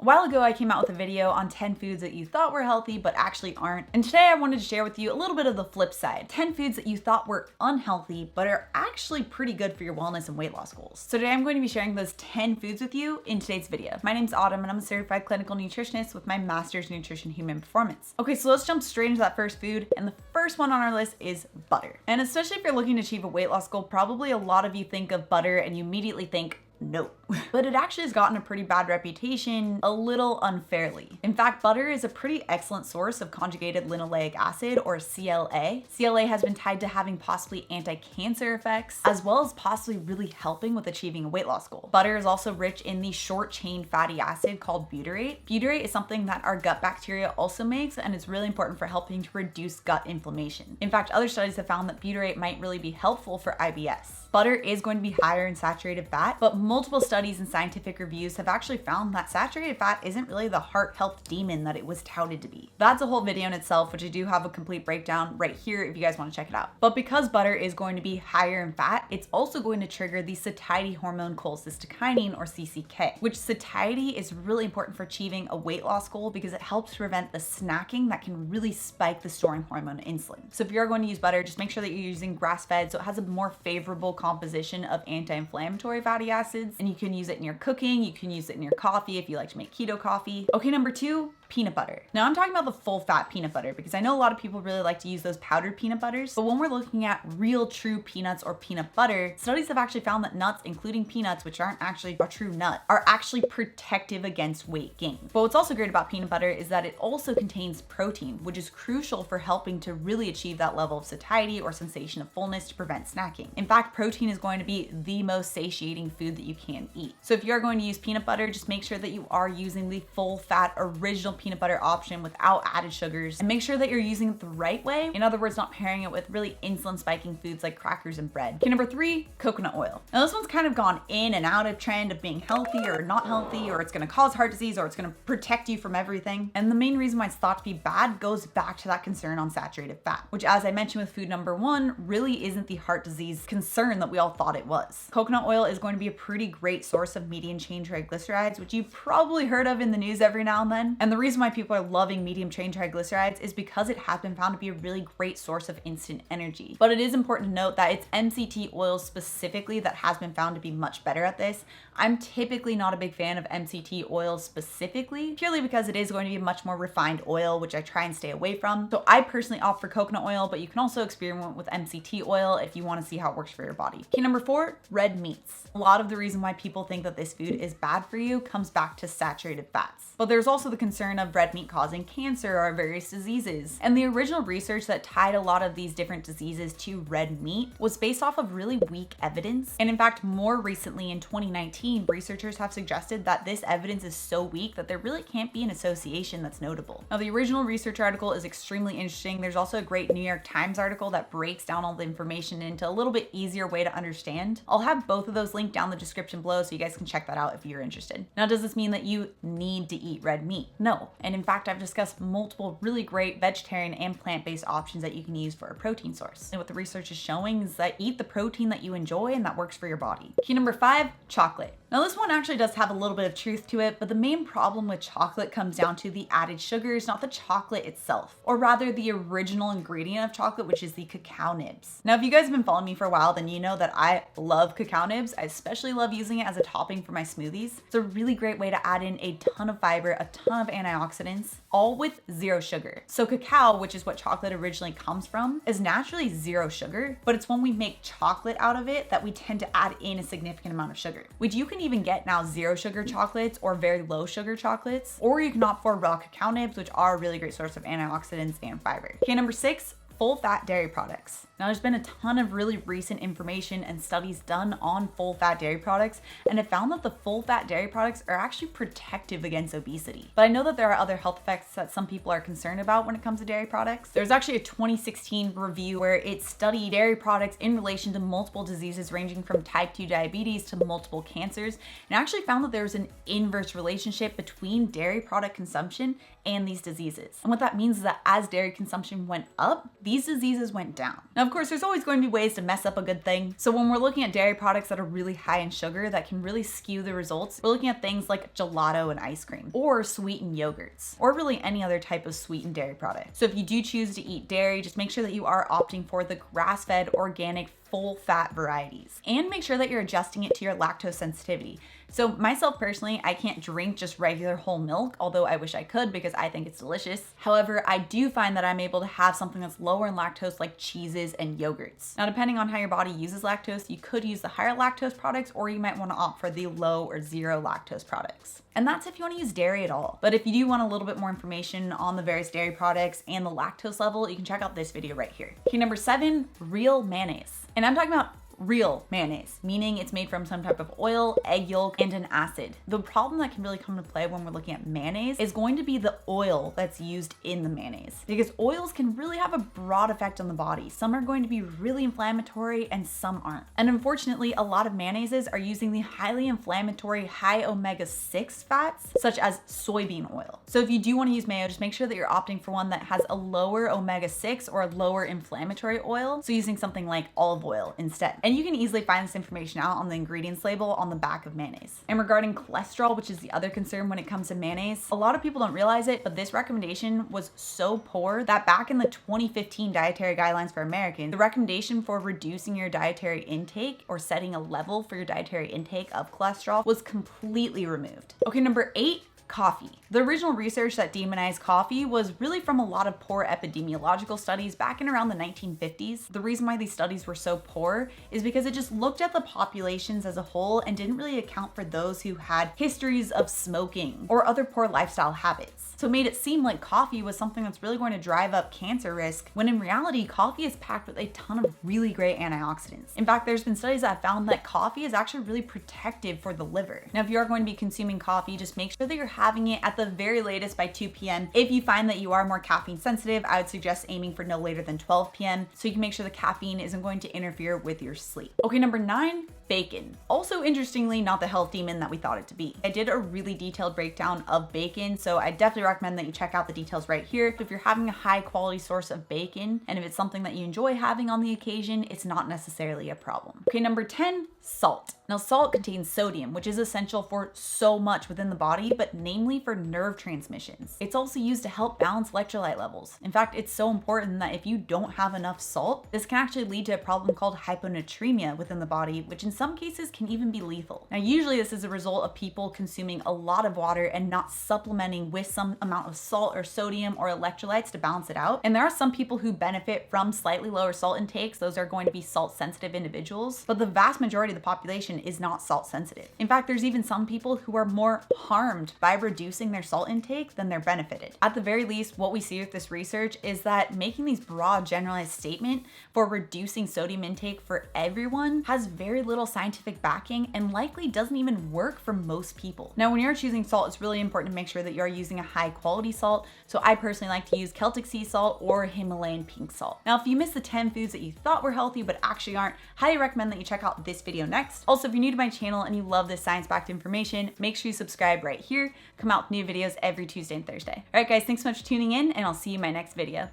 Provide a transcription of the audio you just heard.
while ago, I came out with a video on 10 foods that you thought were healthy but actually aren't. And today I wanted to share with you a little bit of the flip side. 10 foods that you thought were unhealthy but are actually pretty good for your wellness and weight loss goals. So today I'm going to be sharing those 10 foods with you in today's video. My name's Autumn and I'm a certified clinical nutritionist with my master's in nutrition human performance. Okay, so let's jump straight into that first food. And the first one on our list is butter. And especially if you're looking to achieve a weight loss goal, probably a lot of you think of butter and you immediately think, no. But it actually has gotten a pretty bad reputation, a little unfairly. In fact, butter is a pretty excellent source of conjugated linoleic acid, or CLA. CLA has been tied to having possibly anti-cancer effects, as well as possibly really helping with achieving a weight loss goal. Butter is also rich in the short-chain fatty acid called butyrate. Butyrate is something that our gut bacteria also makes, and it's really important for helping to reduce gut inflammation. In fact, other studies have found that butyrate might really be helpful for IBS. Butter is going to be higher in saturated fat, but multiple studies and scientific reviews have actually found that saturated fat isn't really the heart health demon that it was touted to be. That's a whole video in itself, which I do have a complete breakdown right here if you guys want to check it out. But because butter is going to be higher in fat, it's also going to trigger the satiety hormone cholecystokinin, or CCK, which satiety is really important for achieving a weight loss goal because it helps prevent the snacking that can really spike the storing hormone insulin. So if you're going to use butter, just make sure that you're using grass-fed so it has a more favorable composition of anti-inflammatory fatty acids, and you can use it in your cooking, you can use it in your coffee if you like to make keto coffee. Okay, number 2, peanut butter. Now I'm talking about the full fat peanut butter because I know a lot of people really like to use those powdered peanut butters, but when we're looking at real true peanuts or peanut butter, studies have actually found that nuts, including peanuts, which aren't actually a true nut, are actually protective against weight gain. But what's also great about peanut butter is that it also contains protein, which is crucial for helping to really achieve that level of satiety or sensation of fullness to prevent snacking. In fact, protein is going to be the most satiating food that you can eat. So if you're going to use peanut butter, just make sure that you are using the full fat original peanut butter option without added sugars, and make sure that you're using it the right way. In other words, not pairing it with really insulin spiking foods like crackers and bread. Okay, number 3, coconut oil. Now this one's kind of gone in and out of trend of being healthy or not healthy, or it's going to cause heart disease, or it's going to protect you from everything. And the main reason why it's thought to be bad goes back to that concern on saturated fat, which, as I mentioned with food number 1, really isn't the heart disease concern that we all thought it was. Coconut oil is going to be a pretty great source of medium chain triglycerides, which you've probably heard of in the news every now and then. And the reason why people are loving medium chain triglycerides is because it has been found to be a really great source of instant energy. But it is important to note that it's MCT oils specifically that has been found to be much better at this. I'm typically not a big fan of MCT oils specifically, purely because it is going to be a much more refined oil, which I try and stay away from. So I personally opt for coconut oil, but you can also experiment with MCT oil if you want to see how it works for your body. Okay, number 4, red meats. A lot of the reason why people think that this food is bad for you comes back to saturated fats. But there's also the concern of red meat causing cancer or various diseases. And the original research that tied a lot of these different diseases to red meat was based off of really weak evidence. And in fact, more recently in 2019, researchers have suggested that this evidence is so weak that there really can't be an association that's notable. Now, the original research article is extremely interesting. There's also a great New York Times article that breaks down all the information into a little bit easier way to understand. I'll have both of those linked down in the description below so you guys can check that out if you're interested. Now, does this mean that you need to eat red meat? No. And in fact, I've discussed multiple really great vegetarian and plant-based options that you can use for a protein source. And what the research is showing is that eat the protein that you enjoy and that works for your body. Key number 5, chocolate. Now this one actually does have a little bit of truth to it, but the main problem with chocolate comes down to the added sugars, not the chocolate itself, or rather the original ingredient of chocolate, which is the cacao nibs. Now, if you guys have been following me for a while, then you know that I love cacao nibs. I especially love using it as a topping for my smoothies. It's a really great way to add in a ton of fiber, a ton of antioxidants, all with 0 sugar. So cacao, which is what chocolate originally comes from, is naturally 0 sugar, but it's when we make chocolate out of it that we tend to add in a significant amount of sugar, which you can even get now 0 sugar chocolates or very low sugar chocolates, or you can opt for raw cacao nibs, which are a really great source of antioxidants and fiber. Okay, number 6, full fat dairy products. Now, there's been a ton of really recent information and studies done on full fat dairy products, and it found that the full fat dairy products are actually protective against obesity. But I know that there are other health effects that some people are concerned about when it comes to dairy products. There's actually a 2016 review where it studied dairy products in relation to multiple diseases ranging from type 2 diabetes to multiple cancers, and actually found that there was an inverse relationship between dairy product consumption and these diseases. And what that means is that as dairy consumption went up, these diseases went down. Now, of course, there's always going to be ways to mess up a good thing. So when we're looking at dairy products that are really high in sugar that can really skew the results, we're looking at things like gelato and ice cream, or sweetened yogurts, or really any other type of sweetened dairy product. So if you do choose to eat dairy, just make sure that you are opting for the grass-fed, organic, full fat varieties, and make sure that you're adjusting it to your lactose sensitivity. So myself personally, I can't drink just regular whole milk, although I wish I could because I think it's delicious. However, I do find that I'm able to have something that's lower in lactose like cheeses and yogurts. Now, depending on how your body uses lactose, you could use the higher lactose products, or you might want to opt for the low or zero lactose products. And that's if you want to use dairy at all. But if you do want a little bit more information on the various dairy products and the lactose level, you can check out this video right here. Okay, number 7, real mayonnaise. And I'm talking about real mayonnaise, meaning it's made from some type of oil, egg yolk, and an acid. The problem that can really come into play when we're looking at mayonnaise is going to be the oil that's used in the mayonnaise, because oils can really have a broad effect on the body. Some are going to be really inflammatory and some aren't. And unfortunately, a lot of mayonnaises are using the highly inflammatory high omega-6 fats, such as soybean oil. So if you do want to use mayo, just make sure that you're opting for one that has a lower omega-6 or a lower inflammatory oil. So using something like olive oil instead. And you can easily find this information out on the ingredients label on the back of mayonnaise. And regarding cholesterol, which is the other concern when it comes to mayonnaise, a lot of people don't realize it, but this recommendation was so poor that back in the 2015 dietary guidelines for Americans, the recommendation for reducing your dietary intake or setting a level for your dietary intake of cholesterol was completely removed. Okay, number 8, coffee. The original research that demonized coffee was really from a lot of poor epidemiological studies back in around the 1950s. The reason why these studies were so poor is because it just looked at the populations as a whole and didn't really account for those who had histories of smoking or other poor lifestyle habits. So it made it seem like coffee was something that's really going to drive up cancer risk, when in reality, coffee is packed with a ton of really great antioxidants. In fact, there's been studies that have found that coffee is actually really protective for the liver. Now, if you are going to be consuming coffee, just make sure that you're having it at the very latest by 2 p.m. If you find that you are more caffeine sensitive, I would suggest aiming for no later than 12 p.m. so you can make sure the caffeine isn't going to interfere with your sleep. Okay, number 9, bacon. Also, interestingly, not the health demon that we thought it to be. I did a really detailed breakdown of bacon, so I definitely recommend that you check out the details right here. If you're having a high quality source of bacon, and if it's something that you enjoy having on the occasion, it's not necessarily a problem. Okay, number 10, salt. Now, salt contains sodium, which is essential for so much within the body, but namely for nerve transmissions. It's also used to help balance electrolyte levels. In fact, it's so important that if you don't have enough salt, this can actually lead to a problem called hyponatremia within the body, which in some cases can even be lethal. Now, usually this is a result of people consuming a lot of water and not supplementing with some amount of salt or sodium or electrolytes to balance it out. And there are some people who benefit from slightly lower salt intakes. Those are going to be salt sensitive individuals, but the vast majority of the population is not salt sensitive. In fact, there's even some people who are more harmed by reducing their salt intake than they're benefited. At the very least, what we see with this research is that making these broad generalized statement for reducing sodium intake for everyone has very little scientific backing and likely doesn't even work for most people. Now, when you're choosing salt, it's really important to make sure that you're using a high quality salt. So I personally like to use Celtic sea salt or Himalayan pink salt. Now, if you missed the 10 foods that you thought were healthy but actually aren't, highly recommend that you check out this video next. Also, if you're new to my channel and you love this science-backed information, make sure you subscribe right here. Come out with new videos every Tuesday and Thursday. All right, guys, thanks so much for tuning in, and I'll see you in my next video.